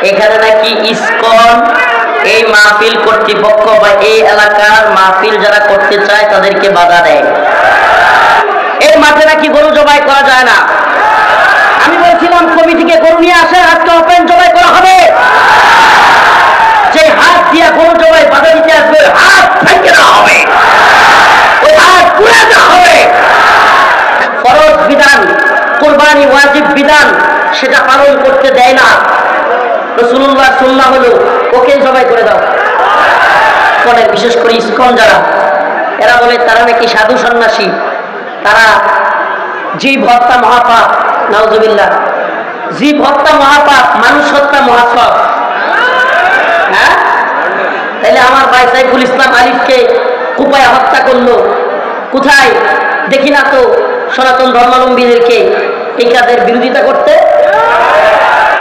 এখানে নাকি ইসকন এই মাহফিল কর্তৃপক্ষ বা এই এলাকার মাহফিল যারা করতে চায় তাদেরকে বাধা দেয়। এই মাঠে নাকি গরু জবাই করা যায় না। আমি বলছিলাম কমিটিকে গরু নিয়ে আসে, আজকে ওপেন জবাই করা হবে। যে হাত দিয়া গরু জবাই বাধা দিতে আসবে হাত ভেঙে দেওয়া হবে, ওই হাত পুড়ে দেওয়া হবে। ফরজ বিধান, কুরবানি ওয়াজিব বিধান, সেটা পালন করতে দেয় না। রাসূলুল্লাহ সুন্নাহ হলো ওকে জবাই করে দাও। বলে বিশেষ করে ইসকন যারা, এরা বলে তারা নাকি সাধু সন্ন্যাসী, তারা জীব হত্যা মহাপাপ। নাউজুবিল্লাহ, জীব হত্যা মহাপাপ, মানুষ হত্যা মহাপাপ। হ্যাঁ, তাহলে আমার ভাই সাইফুল ইসলাম আলিফকে কুপায় হত্যা করলো কোথায়? দেখি না তো সনাতন ধর্মাবলম্বীদেরকে এই কাজের বিরোধিতা করতে।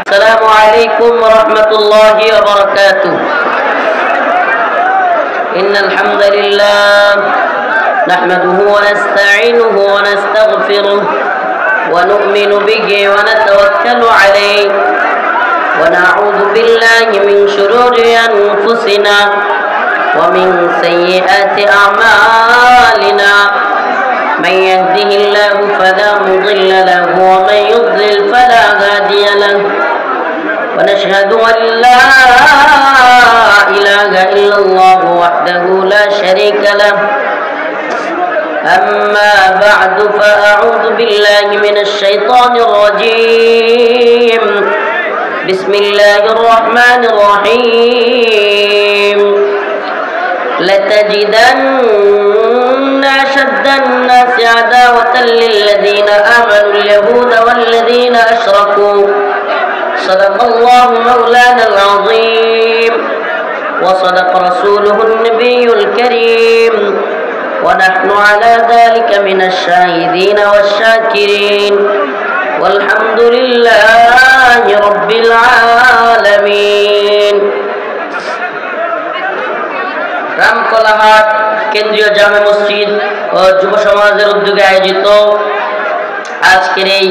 আসসালামু আলাইকুম ওয়া রাহমাতুল্লাহি ওয়া বারাকাতুহু। ইন্নাল হামদুলিল্লাহ নাহমাদুহু ওয়া নাস্তাঈনুহু ওয়া নাস্তাগফিরুহু ওয়া নু'মিনু বিহি ওয়া নাতাওয়াক্কালু আলাইহি ওয়া নাউযু বিল্লাহি মিন শুরুরি আনফুসিনা ওয়া মিন সাইয়্যাতি আমালিনা। من يهده الله فلا مضل له ومن يضلل فلا هادي له ونشهد أن لا إله إلا الله وحده لا شريك له. أما بعد فأعوذ بالله من الشيطان الرجيم. بسم الله الرحمن الرحيم. لتجدن أشد الناس عداوة للذين آمنوا اليهود والذين أشركوا. صدق الله مولانا العظيم وصدق رسوله النبي الكريم ونحن على ذلك من الشاهدين والشاكرين والحمد لله رب العالمين. রামকলাহাট কেন্দ্রীয় জামে মসজিদ ও যুব সমাজের উদ্যোগে আয়োজিত আজকের এই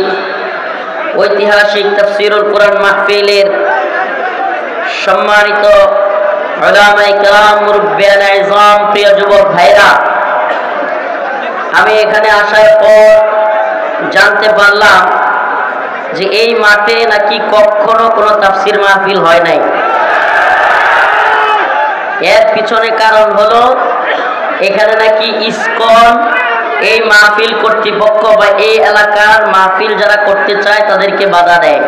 ঐতিহাসিক তাফসীরুল কোরআন মাহফিলের সম্মানিত উলামায়ে কেরাম, মুরব্বিয়ানে ইজম, প্রিয় যুবক ভাইরা, আমি এখানে আসার পর জানতে পারলাম যে এই মাঠে নাকি কখনো কোনো তাফসীর মাহফিল হয় নাই। এর পিছনে কারণ হলো এখানে নাকি ইসকন এই মাহফিল কর্তৃপক্ষ বা এই এলাকার মাহফিল যারা করতে চায় তাদেরকে বাধা দেয়।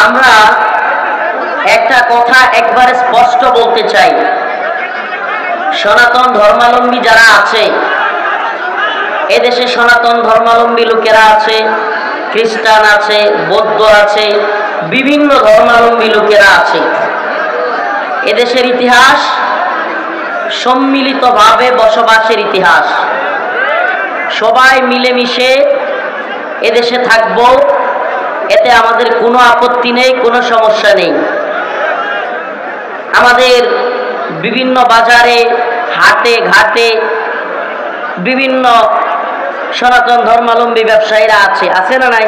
আমরা একটা কথা একবারে স্পষ্ট বলতে চাই, সনাতন ধর্মাবলম্বী যারা আছে, এদেশে সনাতন ধর্মাবলম্বী লোকেরা আছে, খ্রিস্টান আছে, বৌদ্ধ আছে, বিভিন্ন ধর্মাবলম্বী লোকেরা আছে। এদেশের ইতিহাস সম্মিলিতভাবে বসবাসের ইতিহাস। সবাই মিলেমিশে এদেশে থাকব, এতে আমাদের কোনো আপত্তি নেই, কোনো সমস্যা নেই। আমাদের বিভিন্ন বাজারে, হাটে ঘাটে বিভিন্ন সনাতন ধর্মাবলম্বী ব্যবসায়ীরা আছে না নাই?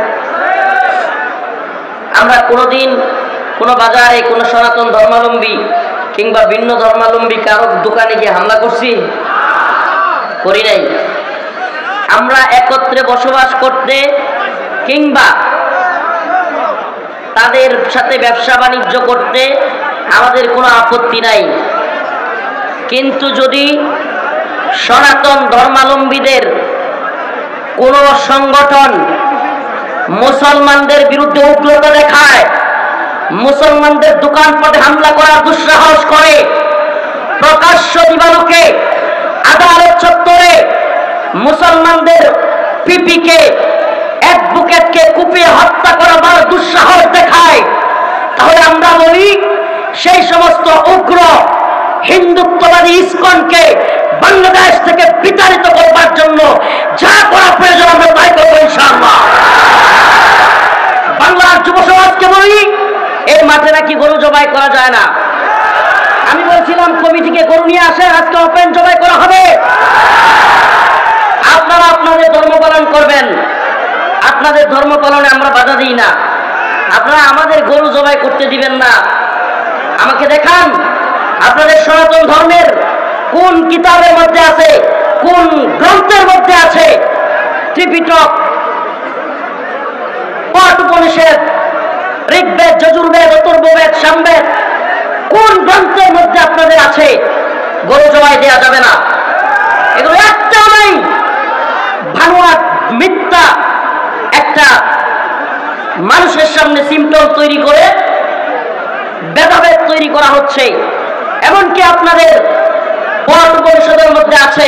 আমরা কোনোদিন কোনো বাজারে কোনো সনাতন ধর্মাবলম্বী কিংবা ভিন্ন ধর্মাবলম্বী কারো দোকানে গিয়ে হামলা করছি? করি নাই। আমরা একত্রে বসবাস করতে কিংবা তাদের সাথে ব্যবসা বাণিজ্য করতে আমাদের কোনো আপত্তি নাই। কিন্তু যদি সনাতন ধর্মাবলম্বীদের কোনো সংগঠন মুসলমানদের বিরুদ্ধে উগ্রতা দেখায়, মুসলমানদের দোকানপাটে হামলা করার দুঃসাহস করে, প্রকাশ্য দিবালোকে আদালত চত্বরে মুসলমানদের পিপিকে, অ্যাডভোকেটকে কুপিয়ে হত্যা করার দুঃসাহস দেখায়, তাহলে আমরা বলি সেই সমস্ত উগ্র হিন্দুত্ববাদী ইসকনকে বাংলাদেশ থেকে বিতাড়িত করবার জন্য যা করা প্রয়োজন আমরা তাই করবো ইনশাআল্লাহ। বাংলার যুব সমাজকে বলি এই মাঠে নাকি গরু জবাই করা যায় না। আমি বলছিলাম কমিটিকে গরু নিয়ে আসে, আজকে ওপেন জবাই করা হবে। আপনারা আপনাদের ধর্ম পালন করবেন, আপনাদের ধর্ম পালনে আমরা বাধা দিই না। আপনারা আমাদের গরু জবাই করতে দিবেন না। আমাকে দেখান আপনাদের সনাতন ধর্মের কোন কিতাবের মধ্যে আছে, কোন গ্রন্থের মধ্যে আছে, ত্রিপিটক, পাঠ উপনিষদ, ঋগ্বেদ, যজুর্বেদ, অথর্ববেদ, সামবেদ, কোন গ্রন্থের মধ্যে আপনাদের আছে গরু জবাই দেয়া যাবে না? এগুলো একটা নাই, ভানুয়াট মিথ্যা একটা মানুষের সামনে সিম্পটম তৈরি করে ভেদাভেদ তৈরি করা হচ্ছে। এমনকি আপনাদের পাঠ উপনিষদের মধ্যে আছে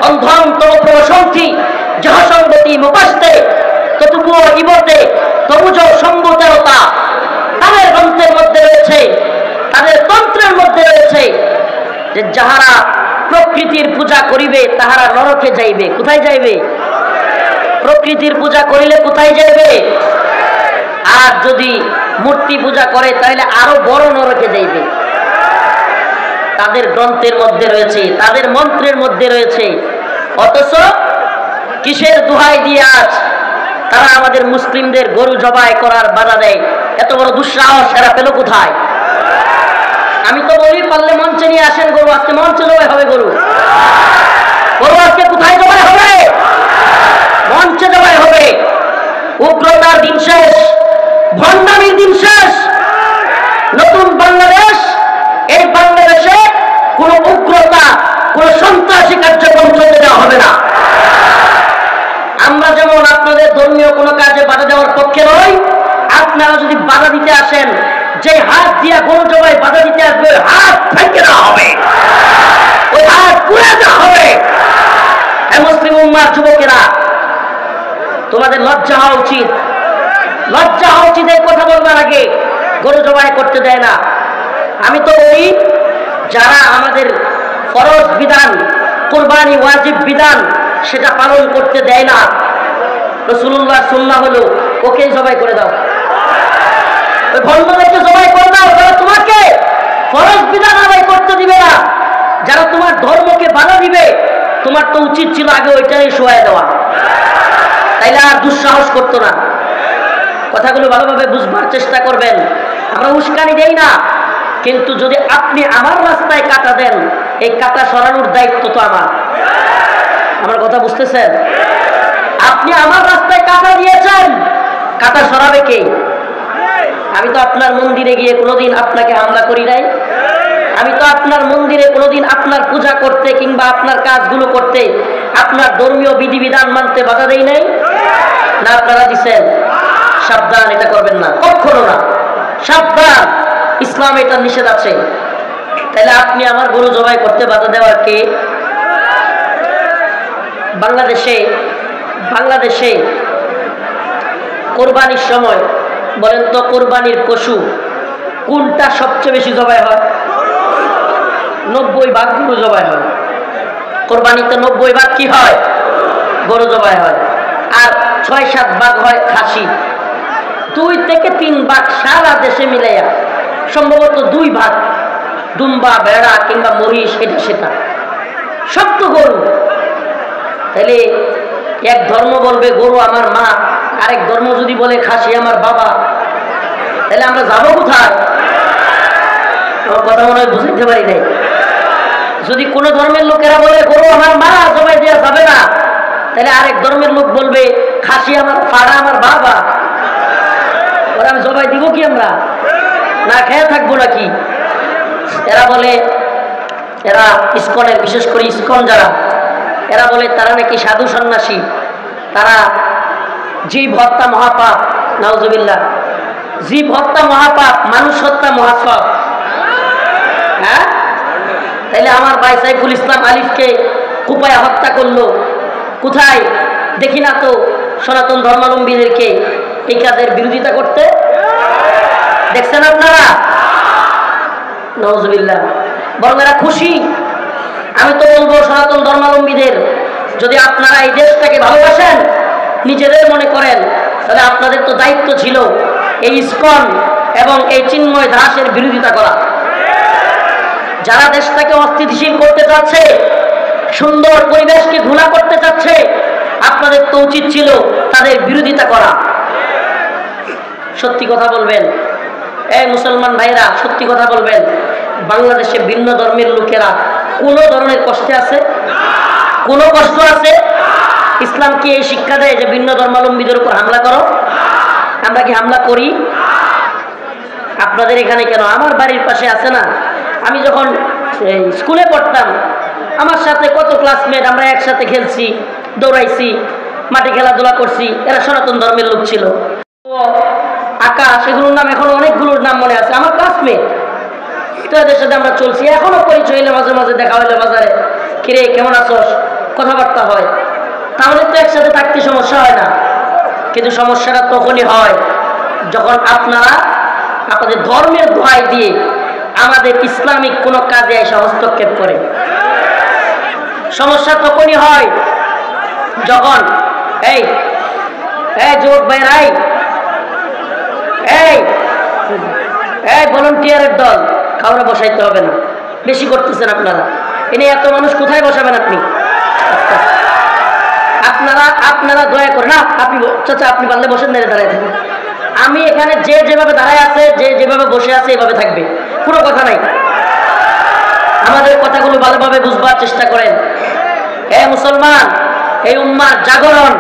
অন্ধং তব প্রবসন্তি যাহা সঙ্গতি মুপাস্তে ততুপুয় ইবতে তবুজ সম্ভূতেরতা। তাদের গ্রন্থের মধ্যে রয়েছে, তাদের তন্ত্রের মধ্যে রয়েছে যে যাহারা প্রকৃতির পূজা করিবে তাহারা নরকে যাইবে। কোথায় যাইবে? প্রকৃতির পূজা করিলে কোথায় যাইবে? আর যদি মূর্তি পূজা করে তাহলে আরো বড় নরকে যাইবে। তাদের গ্রন্থের মধ্যে রয়েছে, তাদের মন্ত্রের মধ্যে রয়েছে। অথচ কিসের দোহাই দিয়ে আজ তারা আমাদের মুসলিমদের গরু জবাই করার বাধা দেয়? এত বড় দুঃসাহস এরা পেল কোথায়? আমি তো বলি পারলে মঞ্চে নিয়ে আসেন গরু, আজকে মঞ্চে জবাই হবে গরু। গরু আজকে কোথায় জবাই হবে? মঞ্চে জবাই হবে। উগ্রতার দিন শেষ, ভণ্ডামির দিন শেষ। নতুন বাংলাদেশ, এই বাংলাদেশে কোন উগ্রতা, কোন সন্ত্রাসী কার্যক্রম চলতে দেওয়া হবে না। আমরা যেমন আপনাদের ধর্মীয় কোনো কাজে বাধা দেওয়ার পক্ষে নই, আপনারা যদি বাধা দিতে আসেন, যে হাত দিয়া গরু জবাই বাধা দিতে আসবে হাত ভেঙে দেওয়া হবে, ওই হাত পুড়ে দেওয়া হবে। মুসলিম উম্মার যুবকেরা, তোমাদের লজ্জা হওয়া উচিত, লজ্জা হওয়া উচিত। এই কথা বলবার আগে গরু জবাই করতে দেয় না। আমি তো বলি যারা আমাদের ফরজ বিধান, কুরবানি ওয়াজিব বিধান, সেটা পালন করতে দেয় না, রাসূলুল্লাহ সুন্নাহ হলো ওকে জবাই করে দাও, ওই ভণ্ডদেরকে জবাই করে দাও, যারা তোমাকে ফরজ বিধান আদায় করতে দিবে না, যারা তোমার ধর্মকে বাধা দিবে। তোমার তো উচিত ছিল আগে ওইটাই শোয়াই দেওয়া, তাইলে আর দুঃসাহস করতো না। কথাগুলো ভালোভাবে বুঝবার চেষ্টা করবেন। আমরা উস্কানি দেই না, কিন্তু যদি আপনি আমার রাস্তায় কাটা দেন, এই কাটা সরানোর দায়িত্ব তো আমার। আমার কথা বুঝতেছেন? আপনি আমার রাস্তায় কাটা দিয়েছেন, কাটা সরাবে কে? আমি তো আপনার মন্দিরে গিয়ে কোনোদিন আপনাকে হামলা করি নাই। আমি তো আপনার মন্দিরে কোনোদিন আপনার পূজা করতে কিংবা আপনার কাজগুলো করতে, আপনার ধর্মীয় বিধিবিধান মানতে বাধা দেই নাই না? আপনারা দিচ্ছেন। সাবধান, এটা করবেন না, কখনো না। সাবধান, ইসলাম এটা নিষেধ আছে। তাহলে আপনি আমার গরু জবাই করতে বাধা দেওয়ার কে? বাংলাদেশে কোরবানির সময় বলেন তো, কোরবানির পশু কোনটা সবচেয়ে বেশি জবাই হয়? 90% গরু জবাই হয়। কোরবানিতে 90% কি হয়? গরু জবাই হয়। আর 6-7 হয় খাসি। 2 থেকে 3 সারা দেশে মিলাইয়া সম্ভবত 2 দুম্বা, ভেড়া কিংবা মহিষ, এটা সেটা সব তো গরু। তাহলে এক ধর্ম বলবে গরু আমার মা, আরেক ধর্ম যদি বলে খাসি আমার বাবা, তাহলে আমরা যাবো কোথায়? আমার কথা মনে হয় বুঝাইতে পারি নাই। যদি কোনো ধর্মের লোকেরা বলে গরু আমার মা, জবাই দেওয়া যাবে না, তাহলে আরেক ধর্মের লোক বলবে খাসি আমার ফাড়া আমার বাবা, ওরা আমি জবাই দিব কি? আমরা না খেয়ে থাকবো নাকি? এরা বলে, এরা ইসকনের, বিশেষ করে ইসকন যারা, এরা বলে তারা নাকি সাধু সন্ন্যাসী, তারা জীব হত্যা মহাপাপ। নাউজুবিল্লাহ। জীব হত্যা মহাপাপ, মানুষ হত্যা মহাপাপ। হ্যাঁ, তাইলে আমার ভাই সাইফুল ইসলাম আলিফকে কুপায় হত্যা করলো কোথায়? দেখি না তো সনাতন ধর্মাবলম্বীদেরকে এই কাজের বিরোধিতা করতে। দেখছেন আপনারা? নাউজুবিল্লাহ। বরং এরা খুশি। আমি তো বলবো সনাতন ধর্মাবলম্বীদের, যদি আপনারা এই দেশটাকে ভালোবাসেন, নিজেদের মনে করেন, তাহলে আপনাদের তো দায়িত্ব ছিল এই ইসকন এবং এই চিন্ময় দাসের বিরোধিতা করা। যারা দেশটাকে অস্থিতিশীল করতে চাচ্ছে, সুন্দর পরিবেশকে ঘোলা করতে চাচ্ছে, আপনাদের তো উচিত ছিল তাদের বিরোধিতা করা। সত্যি কথা বলবেন। এই মুসলমান ভাইরা সত্যি কথা বলবেন, বাংলাদেশে ভিন্ন ধর্মের লোকেরা কোনো ধরনের কষ্টে আছে? কোনো কষ্ট আছে? ইসলাম কি এই শিক্ষা দেয় যে ভিন্ন ধর্মাবলম্বীদের উপর হামলা করো? আমরা কি হামলা করি? আপনাদের এখানে কেন, আমার বাড়ির পাশে আছে না, আমি যখন স্কুলে পড়তাম আমার সাথে কত ক্লাসমেট, আমরা একসাথে খেলছি, দৌড়াইছি, মাঠে খেলাধুলা করছি, এরা সনাতন ধর্মের লোক ছিল। আকাশ, এগুলোর নাম এখন অনেকগুলোর নাম মনে আছে, আমার ক্লাসমেট। তো এদের সাথে আমরা চলছি, এখনো পরিচয় হইলে মাঝে মাঝে দেখা হইলে বাজারে, কিরে কেমন আছোস, কথাবার্তা হয়। তাহলে তো একসাথে থাকতে সমস্যা হয় না। কিন্তু সমস্যাটা তখনই হয় যখন আপনারা আপনাদের ধর্মের দোহাই দিয়ে আমাদের ইসলামিক কোনো কাজে এসে হস্তক্ষেপ করে। সমস্যা তখনই হয় যখন এই যুবক ভাইরাই, এই ভলান্টিয়ারের দল, কাউরে বসাইতে হবে না, বেশি করতেছেন আপনারা। এনে এত মানুষ কোথায় বসাবেন আপনি? আপনারা দয়া করে না, আপনি চাচা আপনি পারলে বসেন, নেড়ে দাঁড়ায় থাকুন। আমি এখানে যে যেভাবে দাঁড়ায় আছে, যে যেভাবে বসে আছে এভাবে থাকবে, কোনো কথা নাই। আমাদের কথাগুলো ভালোভাবে বুঝবার চেষ্টা করেন। মুসলমান, এই উম্মার জাগরণ,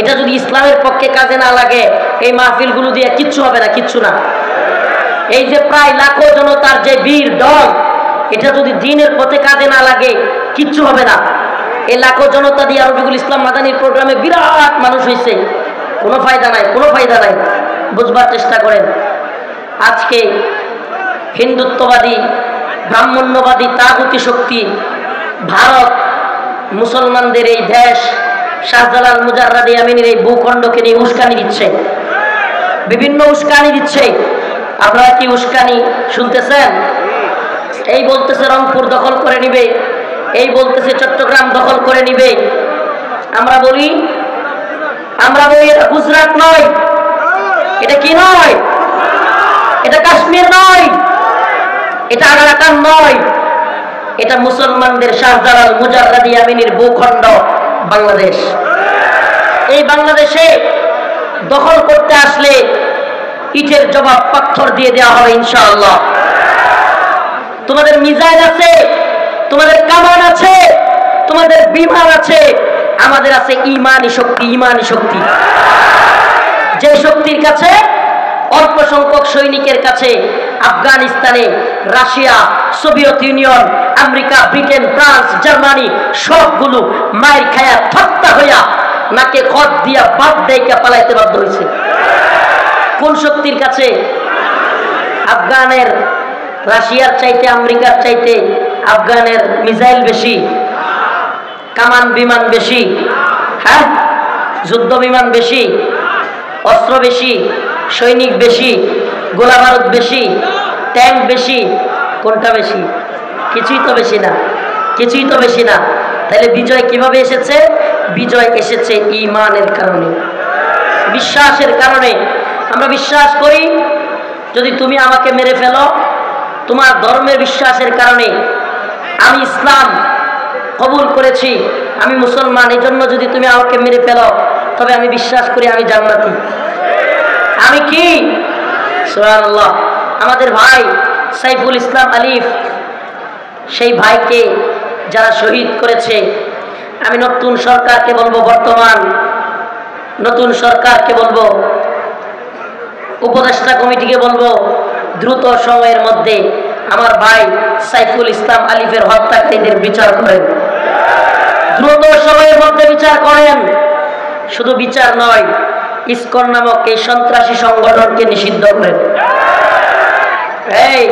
এটা যদি ইসলামের পক্ষে কাজে না লাগে, এই মাহফিলগুলো দিয়ে কিচ্ছু হবে না, কিচ্ছু না। এই যে প্রায় লাখো জনতার যে বীর দল, এটা যদি দ্বীনের পথে কাজে না লাগে কিচ্ছু হবে না। এই লাখো জনতা দিয়ে রফিকুল ইসলাম মাদানীর প্রোগ্রামে বিরাট মানুষ হয়েছে, কোনো ফায়দা নাই, কোনো ফায়দা নাই। বুঝবার চেষ্টা করেন। আজকে হিন্দুত্ববাদী, ব্রাহ্মণ্যবাদী, তাগুতি শক্তি ভারত মুসলমানদের এই দেশ, শাহজালাল মুজাররাদ ইয়ামিনীর এই ভূখণ্ডকে নিয়ে উস্কানি দিচ্ছে, বিভিন্ন উস্কানি দিচ্ছে। আপনারা কি উস্কানি শুনতেছেন? এই বলতেছে রংপুর দখল করে নিবে, এই বলতেছে চট্টগ্রাম দখল করে নিবে। আমরা বলি এটা গুজরাট নয়, এটা কি নয়, এটা কাশ্মীর নয়, এটা আরাকান নয়, এটা মুসলমানদের শাহজালাল মুজাররাদ ইয়ামিনীর ভূখণ্ড বাংলাদেশ। এই বাংলাদেশে দখল করতে আসলে ইটের জবাব পাথর দিয়ে দেওয়া হবে ইনশাআল্লাহ। তোমাদের মিসাইল আছে, তোমাদের কামান আছে, তোমাদের বিমান আছে, আমাদের আছে ইমানি শক্তি। ইমানি শক্তি, যে শক্তির কাছে অল্প সংখ্যক সৈনিকের কাছে আফগানিস্তানে Russia, Soviet union, America, Britain, France, Germany সবগুলো মায়ের খায়া ঠাট্টা হইয়া নাকে খত দিয়া বাদ দেইকা পালাইতে বাধ্য হয়েছে। কোন শক্তির কাছে? আফগানের, রাশিয়ার চাইতে, আমেরিকার চাইতে আফগানের মিসাইল বেশি, কামান বিমান বেশি, হ্যাঁ, যুদ্ধ বিমান বেশি, অস্ত্র বেশি, সৈনিক বেশি, গোলা বারুদ বেশি, ট্যাঙ্ক বেশি। কোনটা বেশি? কিছুই তো বেশি না, কিছুই তো বেশি না। তাহলে বিজয় কিভাবে এসেছে? বিজয় এসেছে ঈমানের কারণে, বিশ্বাসের কারণে। আমরা বিশ্বাস করি যদি তুমি আমাকে মেরে ফেলো, তোমার ধর্মের বিশ্বাসের কারণে আমি ইসলাম কবুল করেছি, আমি মুসলমান, এই জন্য যদি তুমি আমাকে মেরে ফেলো, তবে আমি বিশ্বাস করি আমি জান্নাতি। আমি কি? সুবহানাল্লাহ। আমাদের ভাই সাইফুল ইসলাম আলিফ, সেই ভাইকে যারা শহীদ করেছে, আমি নতুন সরকারকে বলবো, বর্তমান নতুন সরকারকে বলবো, উপদেষ্টা কমিটিকে বলবো, দ্রুত সময়ের মধ্যে আমার ভাই সাইফুল ইসলাম আলিফের হত্যাকারীদের বিচার করেন, দ্রুত সময়ের মধ্যে বিচার করেন। শুধু বিচার নয়, ইসকন নামক এই সন্ত্রাসী সংগঠনকে নিষিদ্ধ করেন। এই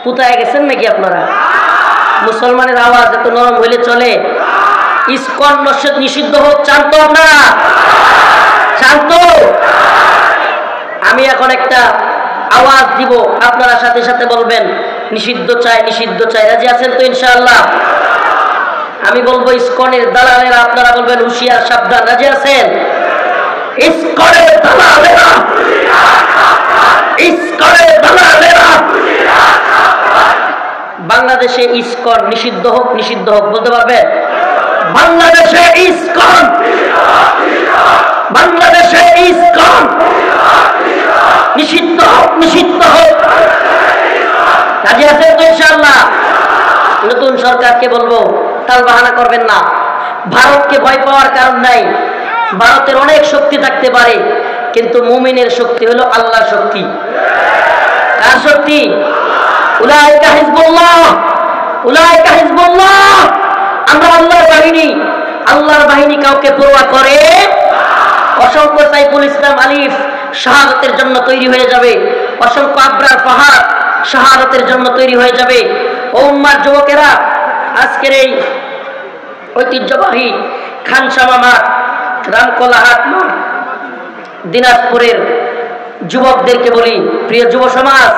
কোথায় গেছেন নাকি আপনারা? মুসলমানের আওয়াজ এত নরম হইলে চলে? ইসকন নিষিদ্ধ হোক চান তো আপনারা? চান তো? আমি এখন একটা আওয়াজ দিব, আপনারা সাথে সাথে বলবেন নিষিদ্ধ চাই, নিষিদ্ধ চাই। রাজি আছেন তো ইনশাআল্লাহ? আমি বলবো ইসকনের দালালেরা, আপনারা বলবেন হুঁশিয়ার, সাবধান। রাজি আছেন? ইসকনের দালালেরা, ইসকনের দালালেরা, বাংলাদেশে ইসকন নিষিদ্ধ হোক, নিষিদ্ধ হোক। বলতে পারবেন? বাংলাদেশে ইসকন, বাংলাদেশে ইসকন, নিষিদ্ধ হোক, নিষিদ্ধ হোক। রাজি আছেন তো ইনশাআল্লাহ? নতুন সরকারকে বলবো তাল বাহানা করবেন না। ভারতকে ভয় পাওয়ার কারণ নাই। ভারতের অনেক শক্তি থাকতে পারে, কিন্তু মুমিনের শক্তি হলো আল্লাহর শক্তি। কার শক্তি? উলাইকা হিজবুল্লাহ, উলাইকা হিজবুল্লাহ। আমরা আল্লাহর বাহিনী। আল্লাহর বাহিনী কাউকে পরোয়া করে? অসংখ্য সাইফুল ইসলাম আলিফ শাহাদাতের জন্য তৈরি হয়ে যাবে, অসংখ্য আবরার ফাহাদ শাহাদাতের জন্য তৈরি হয়ে যাবে। ও উম্মার যুবকেরা, আজকের এই ঐতিহ্যবাহী খানসামা মাঠ, রামকলাহাট মাঠ, দিনাজপুরের যুবকদেরকে বলি, প্রিয় যুব সমাজ,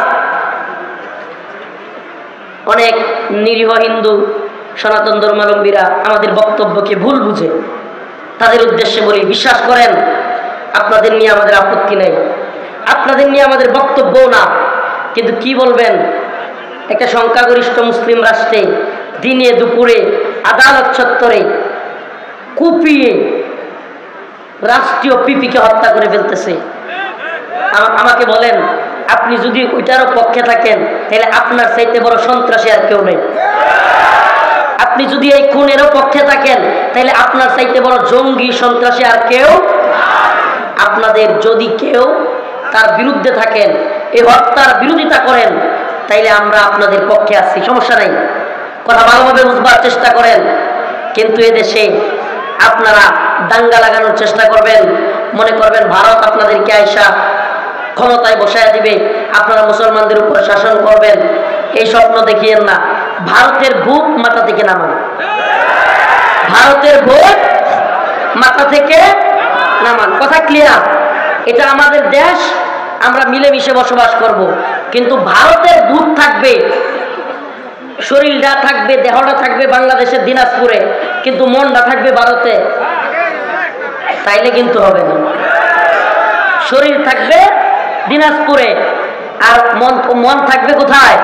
অনেক নিরীহ হিন্দু সনাতন ধর্মাবলম্বীরা আমাদের বক্তব্যকে ভুল বুঝে। তাদের উদ্দেশ্যে বলি, বিশ্বাস করেন আপনাদের নিয়ে আমাদের আপত্তি নেই, আপনাদের নিয়ে আমাদের বক্তব্যও না, কিন্তু কি বলবেন, একটা সংখ্যাগরিষ্ঠ মুসলিম রাষ্ট্রে দিনে দুপুরে আদালত চত্বরে কুপিয়ে রাষ্ট্রীয় পিপিকে হত্যা করে ফেলতেছে। আমাকে বলেন, আপনি যদি ওইটারও পক্ষে থাকেন তাহলে আপনার চাইতে বড় সন্ত্রাসী আর কেউ নেই। আপনি যদি এই খুনেরও পক্ষে থাকেন তাহলে আপনার চাইতে বড় জঙ্গি সন্ত্রাসী আর কেউ। আপনাদের যদি কেউ তার বিরুদ্ধে থাকেন, এই হত্যার বিরোধিতা করেন, তাইলে আমরা আপনাদের পক্ষে আছি, সমস্যা নাই। কথা ভালোভাবে বুঝবার চেষ্টা করেন। কিন্তু এদেশে আপনারা দাঙ্গা লাগানোর চেষ্টা করবেন, মনে করবেন ভারত আপনাদেরকে আইসা ক্ষমতায় বসায় দিবে, আপনারা মুসলমানদের উপর শাসন করবেন। এই স্বপ্ন দেখিয়েন না। ভারতের ভূত মাথা থেকে নামান, ভারতের ভূত মাথা থেকে নামান। কথা ক্লিয়ার? এটা আমাদের দেশ, আমরা মিলেমিশে বসবাস করব, কিন্তু ভারতের ভূত থাকবে, শরীরটা থাকবে, দেহটা থাকবে বাংলাদেশের দিনাজপুরে, কিন্তু মনটা থাকবে ভারতে, তাইলে কিন্তু হবে না। শরীর থাকবে দিনাজপুরে আর মন থাকবে কোথায়?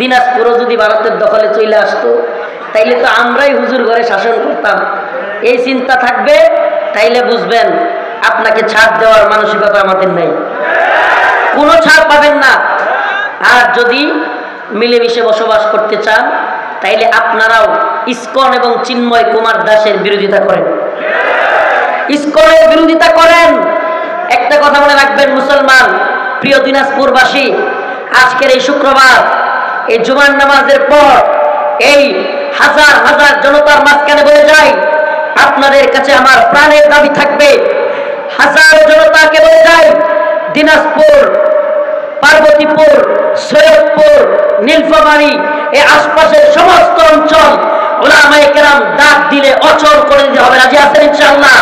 দিনাজপুরও যদি ভারতের দখলে চলে আসতো তাইলে তো আমরাই হুজুর ঘরে শাসন করতাম। এই চিন্তা থাকবে, তাইলে বুঝবেন আপনাকে ছাড় দেওয়ার মানসিকতা আমাদের নেই, কোনো ছাড় পাবেন না। আর যদি মিলেমিশে বসবাস করতে চান তাইলে আপনারাও ইসকন এবং চিন্ময় কুমার দাসের বিরোধিতা করেন, ইসকনের বিরোধিতা করেন। একটা কথা মনে রাখবেন মুসলমান, প্রিয় দিনাজপুরবাসী, আজকের এই শুক্রবার, এই জুমার নামাজের পর এই হাজার হাজার জনতার মাঝখানে বলে যাই, আপনাদের কাছে আমার প্রাণের দাবি থাকবে, হাজার জনতাকে বলে যাই, দিনাজপুর, পার্বতীপুর, সৈয়দপুর, নীলফামারী, এই আশপাশের সমস্ত অঞ্চল উলামায়ে কেরাম ডাক দিলে অচল করে দিতে হবে। রাজি আছেন ইনশাআল্লাহ?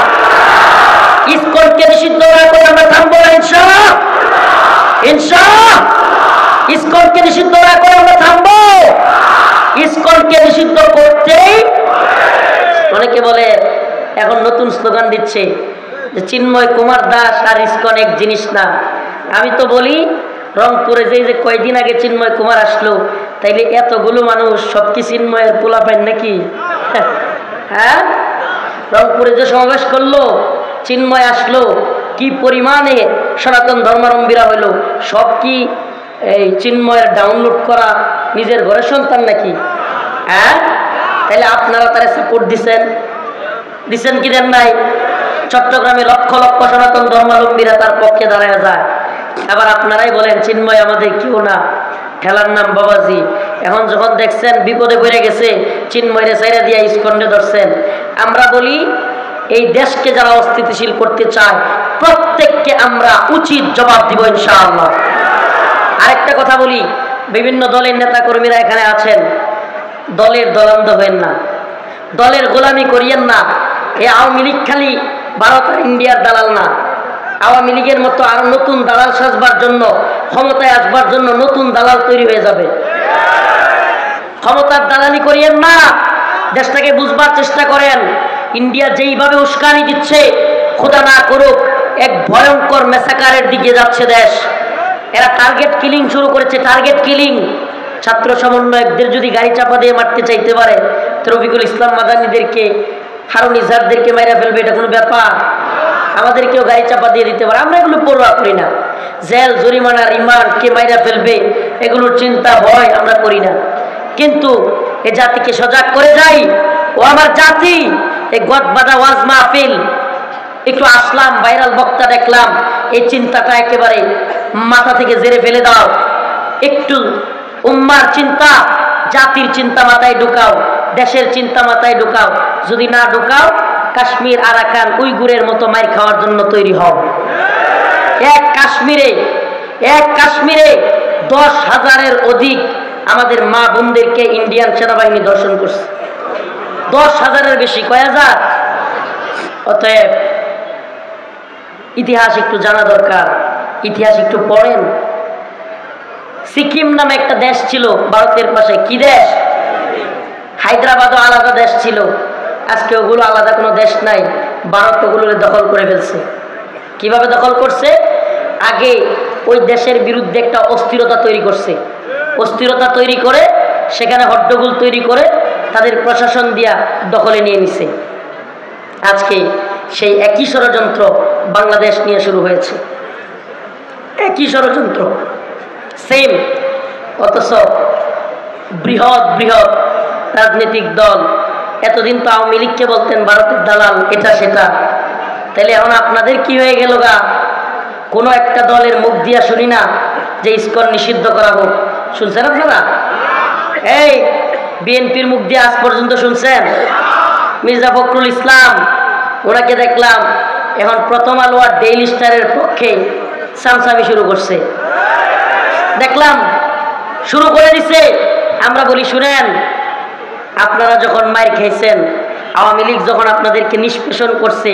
ইসকনকে নিষিদ্ধ করে আমরা থামবো না ইনশাআল্লাহ, ইনশাআল্লাহ। ইসকনকে নিষিদ্ধ করে আমরা থামবো, ইসকনকে নিষিদ্ধ করতেই। অনেকে বলে এখন নতুন স্লোগান দিচ্ছে যে চিন্ময় কুমার দাস আর ইসকন এক জিনিস না। আমি তো বলি রংপুরে যে কয়দিন আগে চিন্ময় কুমার আসলো, তাইলে এতগুলো মানুষ সব কি চিন্ময়ের পোলা পাইন নাকি? হ্যাঁ, রংপুরে যে সমাবেশ করলো, চিন্ময় আসলো, কি পরিমাণে সনাতন ধর্মাবলম্বীরা হইল, সব কি এই চিন্ময়ের ডাউনলোড করা নিজের ঘরের সন্তান নাকি? হ্যাঁ, তাহলে আপনারা তারা সাপোর্ট দিচ্ছেন, দিচ্ছেন কি দেন নাই? চট্টগ্রামে লক্ষ লক্ষ সনাতন ধর্মাবলম্বীরা তার পক্ষে দাঁড়ায় যায়। আবার আপনারাই বলেন চিন্ময় আমাদের কেউ না, খেলার নাম বাবাজি। এখন যখন দেখছেন বিপদে পড়ে গেছে, চিন্ময়রে সাইরা দিয়া ইসকন্ডে ধরছেন। আমরা বলি এই দেশকে যারা অস্থিতিশীল করতে চায় প্রত্যেককে আমরা উচিত জবাব দিব ইনশাআল্লাহ। আরেকটা কথা বলি, বিভিন্ন দলের নেতা কর্মীরা এখানে আছেন, দলের দলান্ধ হবেন না, দলের গোলামি করিয়েন না। এই আওয়ামী লীগ খালি ভারত আর ইন্ডিয়ার দালাল না। আওয়ামী লীগের মতো আরো নতুন দালাল সাজবার জন্য, ক্ষমতায় আসবার জন্য নতুন দালাল তৈরি হয়ে যাবে। ক্ষমতার দালালি করিয়েন না, দেশটাকে বুঝবার চেষ্টা করেন। ইন্ডিয়া যেইভাবে উস্কানি দিচ্ছে, খোদা না করুক এক ভয়ঙ্কর মেসাকারের দিকে যাচ্ছে দেশ। এরা টার্গেট কিলিং শুরু করেছে, টার্গেট কিলিং। ছাত্র সমন্বয়কদের যদি গাড়ি চাপা দিয়ে মারতে চাইতে পারে, রফিকুল ইসলাম মাদানীদেরকে, হারুন ইজারদেরকে মাইরা ফেলবে, এটা কোনো ব্যাপার? আমাদেরকেও গাড়ি চাপা দিয়ে দিতে পারে, আমরা এগুলো পরোয়া করি না। জেল, জরিমানা, রিমান্ড, কে মাইরা ফেলবে এগুলোর চিন্তা ভয় আমরা করি না। কিন্তু এ জাতিকে সজাগ করে যাই, ও আমার জাতি, এই গদবাদা ওয়াজ মাহফিল একটু আসলাম, ভাইরাল বক্তা দেখলাম, এই চিন্তাটা একেবারে মাথা থেকে জেরে ফেলে দাও। একটু উম্মার চিন্তা, জাতির চিন্তা মাথায় ঢুকাও, দেশের চিন্তা মাথায় ঢুকাও। যদি না ঢুকাও, কাশ্মীর, আরাকান, উইগুরের মতো মাইর খাওয়ার জন্য তৈরি হও। এক কাশ্মীরে 10,000-এর অধিক আমাদের মা বোনদেরকে ইন্ডিয়ান সেনাবাহিনী ধর্ষণ করছে। 10,000-এর বেশি, কয় হাজার? অতএব ইতিহাস একটু জানা দরকার, ইতিহাস একটু পড়েন। সিকিম নামে একটা দেশ ছিল ভারতের পাশে, কি দেশ? হায়দ্রাবাদও আলাদা দেশ ছিল, আজকে ওগুলো আলাদা কোনো দেশ নাই। ভারত ওগুলো দখল করে ফেলছে। কিভাবে দখল করছে? আগে ওই দেশের বিরুদ্ধে একটা অস্থিরতা তৈরি করছে, অস্থিরতা তৈরি করে সেখানে হট্টগোল তৈরি করে তাদের প্রশাসন দিয়া দখলে নিয়ে নিছে। আজকে সেই একই ষড়যন্ত্র বাংলাদেশ নিয়ে শুরু হয়েছে, একই ষড়যন্ত্র, সেম। অথচ বৃহৎ বৃহৎ রাজনৈতিক দল, এতদিন তো আওয়ামী লীগকে বলতেন ভারতের দালাল, এটা সেটা, তাহলে এখন আপনাদের কি হয়ে গেল গা? কোনো একটা দলের মুখ দিয়া শুনি না যে ইসকন নিষিদ্ধ করা হোক। শুনছেন আপনারা? এই বিএনপির মুখ দিয়ে আজ পর্যন্ত শুনছেন? মির্জা ফখরুল ইসলাম, ওনাকে দেখলাম এখন প্রথম আলো আর ডেইলি স্টারের পক্ষে সামসামি শুরু করছে, দেখলাম শুরু করে দিছে। আমরা বলি শুনেন, আপনারা যখন মাইর খেয়েছেন, আওয়ামী লীগ যখন আপনাদেরকে নিষ্পেষণ করছে,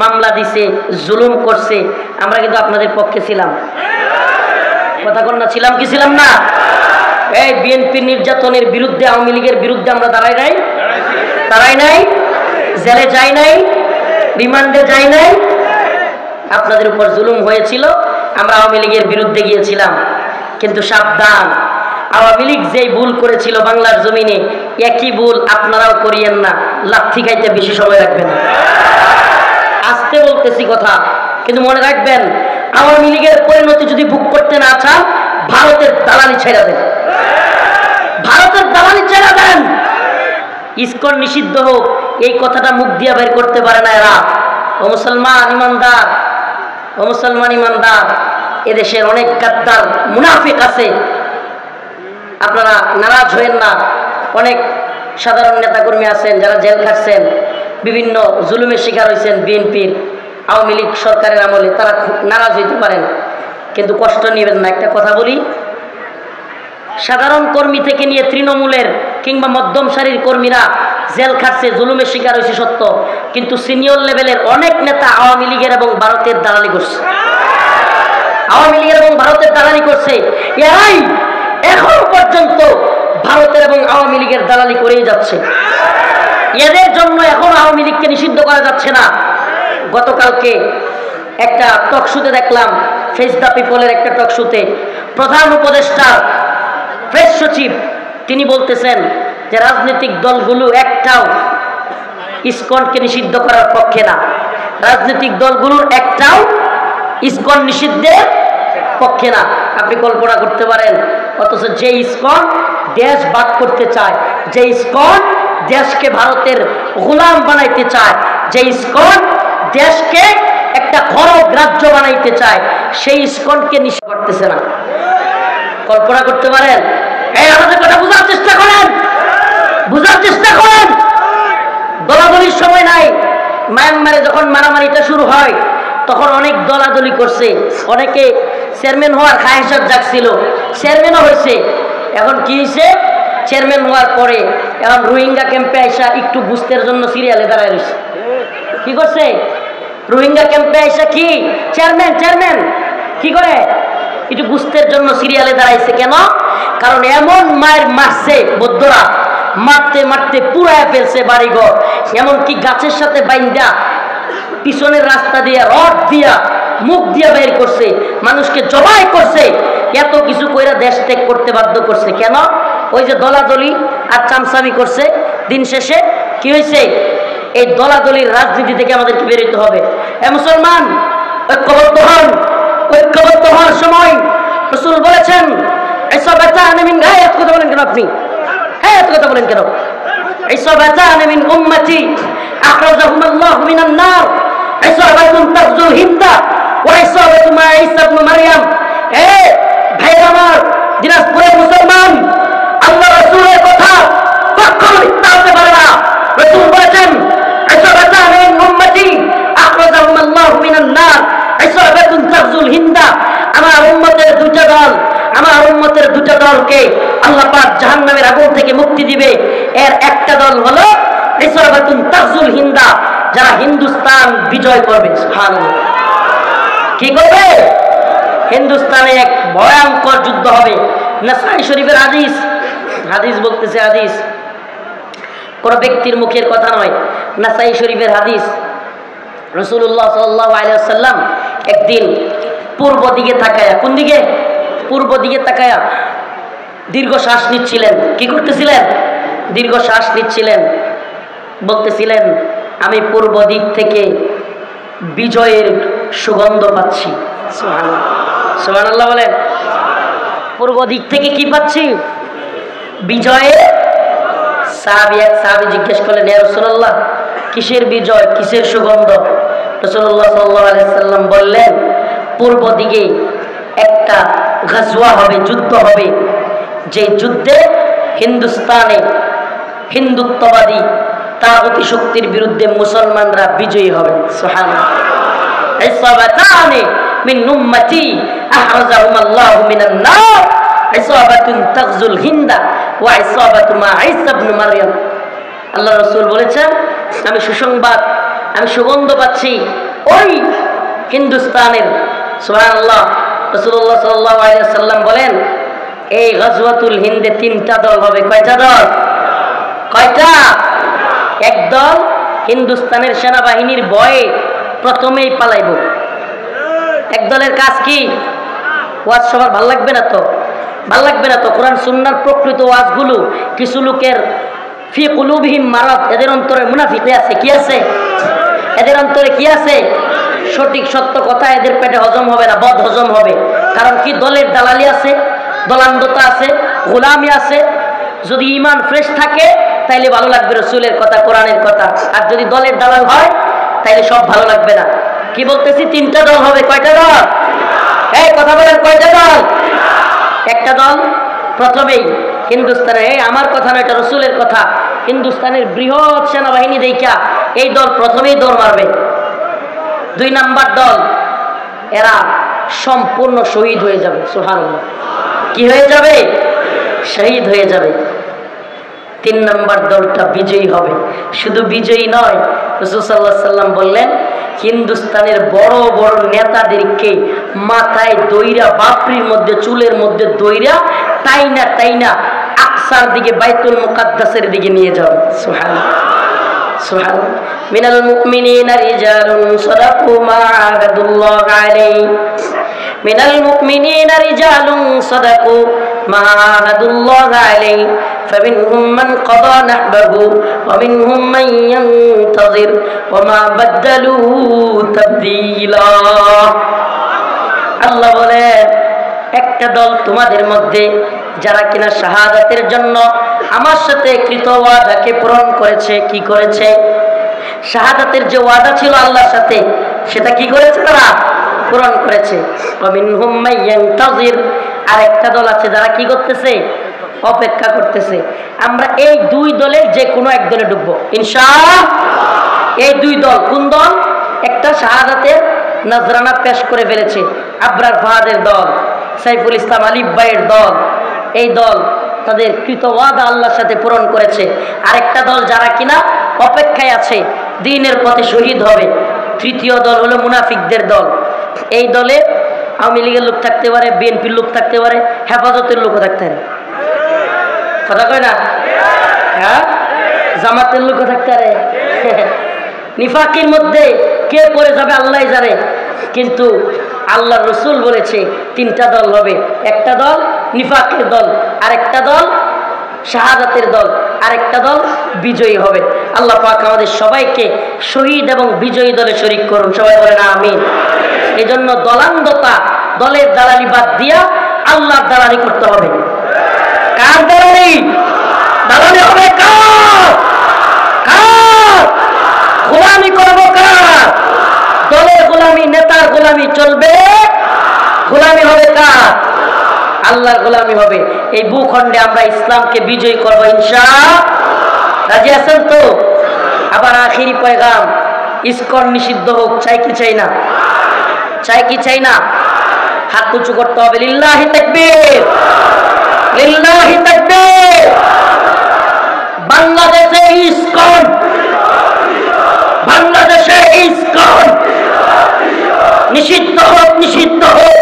মামলা দিছে, জুলুম করছে, আমরা কিন্তু আপনাদের পক্ষে ছিলাম। কথা কন না, ছিলাম কি ছিলাম না? এই বিএনপির নির্যাতনের বিরুদ্ধে, আওয়ামী লীগের বিরুদ্ধে আমরা দাঁড়াই নাই, জেলে যাই নাই, রিমান্ডে যাই নাই। আপনাদের উপর জুলুম হয়েছিল, আমরা আওয়ামী লীগের বিরুদ্ধে গিয়েছিলাম। কিন্তু সাবধান, আওয়ামী লীগ যেই ভুল করেছিল বাংলার জমিনে, একই ভুল আপনারাও করিয়েন না, লাথি খাইতে বেশি সময় লাগবে না। আস্তে বলতেছি কথা, কিন্তু মনে রাখবেন, আওয়ামী লীগের পরিণতি যদি ভোগ করতে না চান, ভারতের দালালি ছেড়ে দেন, ভারতের দালালি ছেড়ে দেন। ইসকন নিষিদ্ধ হোক, এই কথাটা মুখ দিয়ে বের করতে পারে না এরা। ও মুসলমান ইমানদার, ও মুসলমান ইমানদার, এদেশের অনেক গাদ্দার মুনাফিক আছে, আপনারা নারাজ হয়েন না। অনেক সাধারণ নেতাকর্মী আছেন যারা জেল খাটছেন, বিভিন্ন জুলুমের শিকার হয়েছেন বিএনপির, আওয়ামী লীগ সরকারের আমলে, তারা খুব নারাজ হইতে পারেন, কিন্তু কষ্ট নেবেন না। একটা কথা বলি, সাধারণ কর্মী থেকে নিয়ে তৃণমূলের কিংবা মধ্যম সারির কর্মীরা জেল খাটছে, জুলুমের শিকার হয়েছে সত্য, কিন্তু সিনিয়র লেভেলের অনেক নেতা আওয়ামী লীগের এবং ভারতের দালালি করছে, আওয়ামী লীগের এবং ভারতের দালালি করছে। এরাই এখন পর্যন্ত ভারতের এবং আওয়ামী লীগের দালালি করেই যাচ্ছে। এদের জন্য এখন আওয়ামী লীগকে নিষিদ্ধ করা যাচ্ছে না। গতকালকে একটা টকশোতে দেখলাম, ফেস দ্য পিপলের একটা টকশোতে প্রধান উপদেষ্টা প্রেস সচিব তিনি বলতেছেন যে রাজনৈতিক দলগুলো একটাও ইসকনকে নিষিদ্ধ করার পক্ষে না, রাজনৈতিক দলগুলোর একটাও ইসকন নিষিদ্ধের পক্ষে না। আপনি কল্পনা করতে পারেন, অথচ যে ইসকন দেশ ভাগ করতে চায়, যে ইসকন দেশকে ভারতের গোলাম বানাইতে চায়, যে ইসকন দেশকে একটা খরব রাজ্য বানাইতে চায়, সেই ইসকনকে নিষিদ্ধ করতেছে না। কল্পনা করতে পারেন? এই আমাদের কথা বুঝার চেষ্টা করেন, বুঝার চেষ্টা করেন। দলাদলির সময় নাই। মায়ানমারে যখন মারামারিটা শুরু হয়, তখন অনেক দলাদলি করছে, অনেকে চেয়ারম্যান হওয়ার খায়েশাত জাগছিল, চেয়ারম্যানও হয়েছে। এখন কি হয়েছে? চেয়ারম্যান হওয়ার পরে এখন রোহিঙ্গা ক্যাম্পে আইসা একটু বুঝতের জন্য সিরিয়ালে দাঁড়ায় রয়েছে। কি করছে? রোহিঙ্গা ক্যাম্পে আইসা কি চেয়ারম্যান কি করে? একটু বুঝতের জন্য সিরিয়ালে দাঁড়াইছে। কেন? কারণ এমন মায়ের মারছে বৌদ্ধরা, মারতে মারতে পুরায় ফেলছে বাড়িঘর, এমনকি গাছের সাথে বাইন্দা পিছনের রাস্তা দিয়ে রড দিয়া মুখ দিয়া বের করছে, মানুষকে জবাই করছে, এত কিছু কইরা দেশ ত্যাগ করতে বাধ্য করছে। কেন? ওই যে দলাদলি আর চামচামি করছে। দিন শেষে কি হয়েছে? এই দলাদলির রাজনীতি থেকে আমাদেরকে বেরোতে হবে। এ মুসলমান, ঐক্যবদ্ধ হন। ঐক্যবদ্ধ হওয়ার সময় রাসূল বলেছেন, ইসাবাতান মিন গায়াত, কথা বলেন কেন আপনি? হ্যাঁ, এত কথা বলেন কেন? ইসাবাতান মিন উম্মতি আখরাজাহুম আল্লাহু মিনান নার, ইসাবাতুন তাগজুল হিন্দা ওয়া ইসাবাতু মা ঈসা ইবনে মারইয়াম। এ ভাইরা আমার, দিনাজপুরের মুসলমান, আল্লাহ রাসূলের কথা কখনো মিথ্যা হতে পারে না। রাসূল বলেছেন, ইসাবাতান মিন উম্মতি আখরাজাহুম আল্লাহু মিনান নার, ইসাবাতুন তাগজুল হিন্দা। আমার উম্মতের দুইটা দল, আমার উম্মতের দুটো দলকে আল্লাহ পাক জাহান্নামের আগুন থেকে মুক্তি দিবে। এর একটা দল হলো ইসাবাতুন তাগজুল হিন্দা, যারা হিন্দুস্তান বিজয় করবে। সুবহানাল্লাহ। কি করবে? হিন্দুস্তানে এক ভয়ঙ্কর যুদ্ধ হবে। নাসাই শরীফের হাদিস, হাদিস বলতেছে হাদিস, কোন ব্যক্তির মুখের কথা নয়। নাসাই শরীফের হাদিস, রাসূলুল্লাহ সাল্লাল্লাহু আলাইহি ওয়াসাল্লাম একদিন পূর্ব দিকে তাকায়া, কোন দিকে? পূর্ব দিকে তাকায়া দীর্ঘ শ্বাস নিচ্ছিলেন। কি করতেছিলেন? দীর্ঘ শ্বাস নিচ্ছিলেন। বলতেছিলেন, আমি পূর্ব দিক থেকে বিজয়ের সুগন্ধ পাচ্ছি। সুবহানাল্লাহ, সুবহানাল্লাহ বলেন। পূর্ব দিক থেকে কি পাচ্ছি? বিজয়ের। সাহাবী জিজ্ঞেস করলেন, ইয়া রাসূলুল্লাহ, কিসের বিজয়, কিসের সুগন্ধ? রাসূলুল্লাহ সাল্লাল্লাহু আলাইহি ওয়াসাল্লাম বললেন, পূর্ব দিকে একটা গাজওয়া হবে, যুদ্ধ হবে, যে যুদ্ধে হিন্দুস্তানে হিন্দুত্ববাদী তাগুতি শক্তির বিরুদ্ধে মুসলমানরা বিজয়ী হবে। সুবহানাল্লাহ। ইসাবাতানি মিন উম্মতি আহরাজাহুম আল্লাহু মিনান নার, ইসাবাতুন তাগজুল হিন্দা ওয়া ইসাবাতু মা ঈসা ইবনে মারইয়াম। আল্লাহ রাসূল বলেছেন, আমি সুসংবাদ, আমি সুগন্ধ পাচ্ছি ওই হিন্দুস্তানের। সুবহানাল্লাহ। রাসূলুল্লাহ সাল্লাল্লাহু আলাইহি ওয়াসাল্লাম বলেন, এই গাজওয়াতুল হিন্দে তিনটা দল হবে। কয়টা দল? কয়টা? এক দল হিন্দুস্তানের সেনাবাহিনীর ভয়ে প্রথমেই পালাইব। এক দলের কাজ কি? ওয়াজ সবার ভাল লাগবে না তো, ভাল লাগবে না তো। কোরআন সুন্নাহর প্রকৃত ওয়াজগুলো কিছু লোকের ফি কুলুবিহিম মারাদ, এদের অন্তরে মুনাফিকি আছে। কি আছে? এদের অন্তরে কি আছে? সঠিক সত্য কথা এদের পেটে হজম হবে না, বদ হজম হবে। কারণ কি? দলের দালালি আছে, দলান্ধতা আছে, গোলামি আছে। যদি ঈমান ফ্রেশ থাকে তাইলে ভালো লাগবে রাসূলের কথা, কোরআনের কথা। আর যদি দলের দালাল হয় তাইলে সব ভালো লাগবে না। কি বলতেছি? তিনটা দল হবে। কয়টা দল? এই কথা বলেন, কয়টা দল? একটা দল প্রথমেই হিন্দুস্তানের, এই আমার কথা নয়, এটা রাসূলের কথা, হিন্দুস্তানের বৃহৎ সেনাবাহিনী দেখা এই দল প্রথমেই দৌড় মারবে। দুই নাম্বার দল, এরা সম্পূর্ণ শহীদ হয়ে যাবে। সুবহানাল্লাহ। কি হয়ে যাবে? শহীদ হয়ে যাবে। তিন নাম্বার দলটা বিজয়ী হবে। শুধু বিজয়ী নয়, রাসূল সাল্লাল্লাহু আলাইহি ওয়াসাল্লাম বললেন, হিন্দুস্তানের বড় বড় নেতাদেরকে মাথায় দইরা, বাপরির মধ্যে, চুলের মধ্যে দইরা টাইনা টাইনা আকসার দিকে, বাইতুল মুকাদ্দাসের দিকে নিয়ে যাবে। সুবহানাল্লাহ, সুবহানাল্লাহ। মিনাল মুমিনিনা রিজালুন সাদাকু মা আহাদুল্লাহ আলাইহি, মিনাল মুমিনিনা রিজালুন সাদাকু মা আহাদুল্লাহ আলাইহি, فمنهم من قضى نحبه ومنهم من ينتظر وما بدلوا تبديلا। আল্লাহ বলেন, একটা দল তোমাদের মধ্যে যারা কিনা শাহাদাতের জন্য আমার সাথে কৃত ওয়াদাকে পূরণ করেছে। কি করেছে? শাহাদাতের যে ওয়াদা ছিল আল্লাহর সাথে, সেটা কি করেছে? তারা পূরণ করেছে। ومنهم من ينتظر, আর একটা দল আছে যারা কি করতেছে? অপেক্ষা করতেছে। আমরা এই দুই দলের যে কোনো এক দলে ঢুকবো ইনশাআল্লাহ। এই দুই দল কোন দল? একটা শাহাদাতের নজরানা পেশ করে ফেলেছে, আবরার ফাহাদের দল, সাইফুল ইসলাম আলিফ ভাইয়ের দল। এই দল তাদের কৃত ওয়াদা আল্লাহর সাথে পূরণ করেছে। আরেকটা দল যারা কিনা অপেক্ষায় আছে, দ্বীনের পথে শহীদ হবে। তৃতীয় দল হলো মুনাফিকদের দল। এই দলে আওয়ামী লীগের লোক থাকতে পারে, বিএনপির লোক থাকতে পারে, হেফাজতের লোকও থাকতে পারে। কথা কয় না? হ্যাঁ, জামাতের লোকও থাকতে পারে। নিফাকের মধ্যে কে পড়ে যাবে আল্লাহ জানে। কিন্তু আল্লাহ রসুল বলেছে তিনটা দল হবে। একটা দল নিফাকের দল, আরেকটা দল শাহাদাতের দল, আরেকটা দল বিজয়ী হবে। আল্লাহ পাক আমাদের সবাইকে শহীদ এবং বিজয়ী দলে শরীক করুন, সবাই বলেন আমিন। এই জন্য দলান্ধতা, দলের দালালি বাদ দিয়া আল্লাহর দালালি করতে হবে। কার দালালি? দালালি হবে কার? কার? গোলামি করবো কার? দলের গোলামি, নেতার গোলামি চলবে, গোলামি হবে কার? আল্লাহর গোলামি হবে। এই ভূখণ্ডে আমরা ইসলামকে বিজয়ী করবো ইনশাআল্লাহ। রাজি আছেন তো? আবার আখিরি পয়গাম, ইসকন নিষিদ্ধ হোক, চাই কি চাই না? চাই কি চাই না? হাত উঁচু করতে হবে, লিল্লাহি তাকবীর, লিল্লাহি তাকবীর। বাংলাদেশে ইসকন, বাংলাদেশে ইসকন নিষিদ্ধ হোক, নিষিদ্ধ হোক,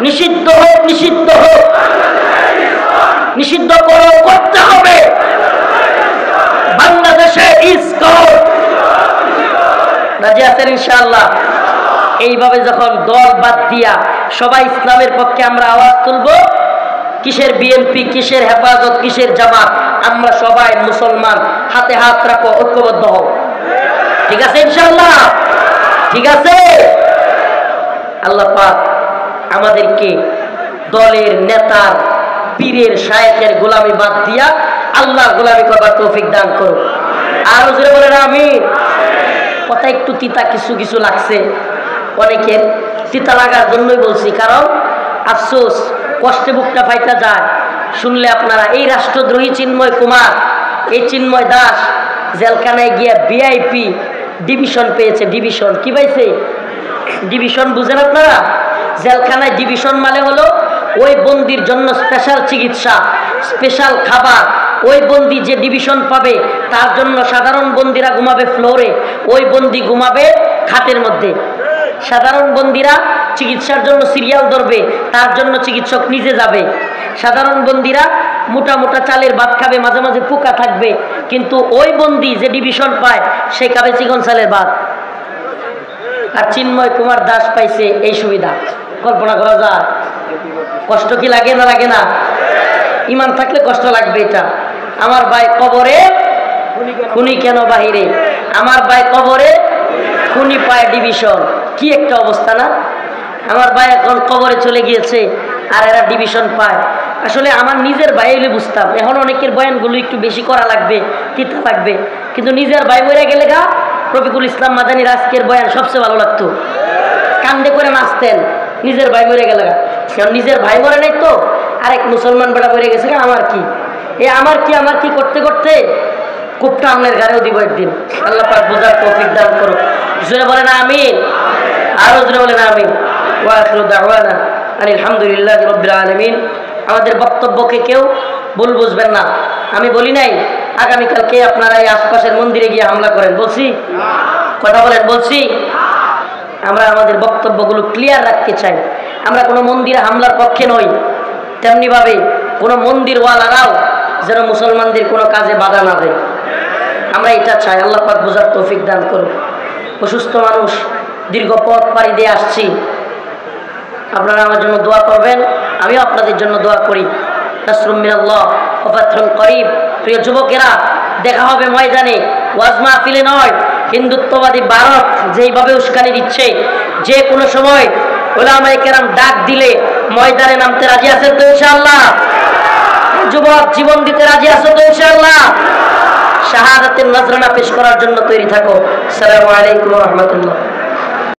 নিষিদ্ধ হোক, নিষিদ্ধ হোক, নিষিদ্ধ করো, করতে হবে। বাংলাদেশে ইসকন। রাজি আছেন ইনশাআল্লাহ? এইভাবে যখন দল বাদ দিয়া সবাই ইসলামের পক্ষে আমরা আওয়াজ তুলবো, কিসের বিএনপি, কিসের হেফাজত, কিসের জামাত, আমরা সবাই মুসলমান, হাতে হাত রাখো, ঐক্যবদ্ধ হও। ঠিক আছে ইনশাআল্লাহ? ঠিক আছে? আল্লাহ পাক আমাদেরকে দলের, নেতার, পীরের, শায়েখের গোলামি বাদ দিয়া আল্লাহর গোলামি করবার তৌফিক দান করো। আর জোরে বলেন আমিন। কথা একটু তিতা কিছু কিছু লাগছে, অনেকের তিতা লাগার জন্যই বলছি, কারণ আফসোস, কষ্টে বুকটা ফাইটা যায় শুনলে আপনারা। এই রাষ্ট্রদ্রোহী চিন্ময় কুমার, এই চিন্ময় দাস জেলখানায় গিয়ে ভিআইপি ডিভিশন পেয়েছে। ডিভিশন কি পাইছে? ডিভিশন বুঝেন আপনারা? জেলখানায় ডিভিশন মানে হলো ওই বন্দির জন্য স্পেশাল চিকিৎসা, স্পেশাল খাবার। ওই বন্দি যে ডিভিশন পাবে তার জন্য সাধারণ বন্দিরা ঘুমাবে ফ্লোরে, ওই বন্দি ঘুমাবে খাটের মধ্যে। সাধারণ বন্দিরা চিকিৎসার জন্য সিরিয়াল ধরবে, তার জন্য চিকিৎসক নিজে যাবে। সাধারণ বন্দিরা মোটা মোটা চালের ভাত খাবে, মাঝে মাঝে পোকা থাকবে, কিন্তু ওই বন্দি যে ডিভিশন পায় সে খাবে চিকন চালের ভাত। আর চিন্ময় কুমার দাস পাইছে এই সুবিধা। কল্পনা করা যায়? কষ্ট কি লাগে না? লাগে না? ইমান থাকলে কষ্ট লাগবে। এটা আমার ভাই কবরে, খুনি কেন বাহিরে? আমার ভাই কবরে, খুনি পায় ডিভিশন। কি একটা অবস্থা না? আমার ভাই এখন কবরে চলে গিয়েছে আর এরা ডিভিশন পায়। আসলে আমার নিজের ভাই হইলে বুঝতাম। এখন অনেকের বয়ানগুলো একটু বেশি করা লাগবে, তিতা লাগবে, কিন্তু নিজের ভাই মরে গেলে গা রফিকুল ইসলাম মাদানির আজকের বয়ান সবচেয়ে ভালো লাগতো। কান্দে করে নাচতেন, নিজের ভাই মরে গেলে গা। নিজের ভাই মরে নাই তো আরেক মুসলমান বেড়া মরে গেছে, আমার কি আমার কি আমার কি করতে করতে কূপটা আমনের ঘরেও দিব একদিন। আল্লাহ পাক বুঝার তৌফিক দান করো। জোরে বলেন আমিন। আরো জোরে বলেন আমিন। ওয়া আখিরু দাওয়ানা আলহামদুলিল্লাহি রাব্বিল আলামিন। আমাদের বক্তব্যকে কেউ ভুল বুঝবেন না। আমি বলি নাই আগামীকালকে আপনারা এই আশপাশের মন্দিরে গিয়ে হামলা করেন, বলছি? কথা বলেন, বলছি? আমরা আমাদের বক্তব্যগুলো ক্লিয়ার রাখতে চাই। আমরা কোনো মন্দিরে হামলার পক্ষে নই, তেমনিভাবে কোনো মন্দিরওয়ালারাও যেন মুসলমানদের কোনো কাজে বাধা না দেয়, আমরা এটা চাই। আল্লাহ পাক বুঝার তৌফিক দান করুন। অসুস্থ মানুষ, দীর্ঘ পথ পাড়ি দিয়ে আসছি, আপনারা আমার জন্য দোয়া করবেন, আমিও আপনাদের জন্য দোয়া করি। নাসরুম মিনাল্লাহ ওয়া ফাতহুন করিব। প্রিয় যুবকেরা, দেখা হবে ময়দানে, ওয়াজ মাহফিলে নয়। হিন্দুত্ববাদী ভারত যেইভাবে উস্কানি দিচ্ছে, যে কোনো সময় উলামায়ে কেরাম ডাক দিলে ময়দানে নামতে রাজি আছেন তো ইনশাআল্লাহ? যুবক, জীবন দিতে রাজি আছো তো ইনশাআল্লাহ? শাহাদাতের নজরানা পেশ করার জন্য তৈরি থাকো। আসসালামু আলাইকুম ওয়া রাহমাতুল্লাহ।